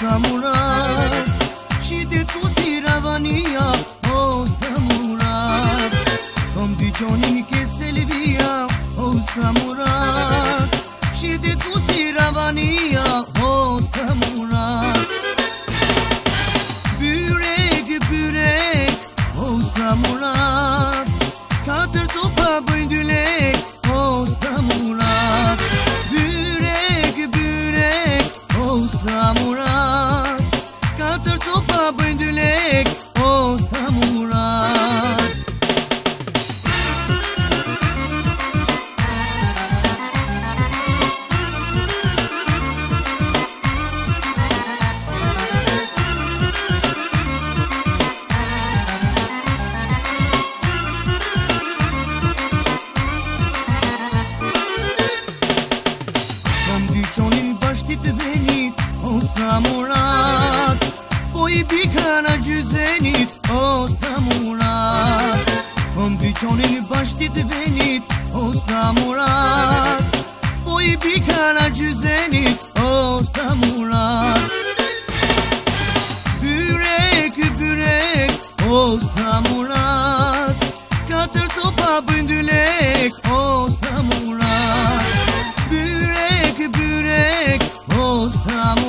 sta murat Shitet ku si ravania o sta murat Kom dyqonin ke Selvia o sta murat Shitet ku si ravania o sta murat Byrek, byrek o sta murat Katër sopa bëjnë 2 lek o sta murat Byrek, byrek o sta murat Katër sopa bëjnë 2 lek o sta murat Dyqonin bashkit venit o sta murat Po I bikana gjyzenit o sta murat Kom dyqonin bashkit venit o sta murat Po I bikana gjyzenit o sta murat Byrek, byrek o sta murat Katër sopa bëjnë 2 lek o sta murat Byrek, byrek o sta murat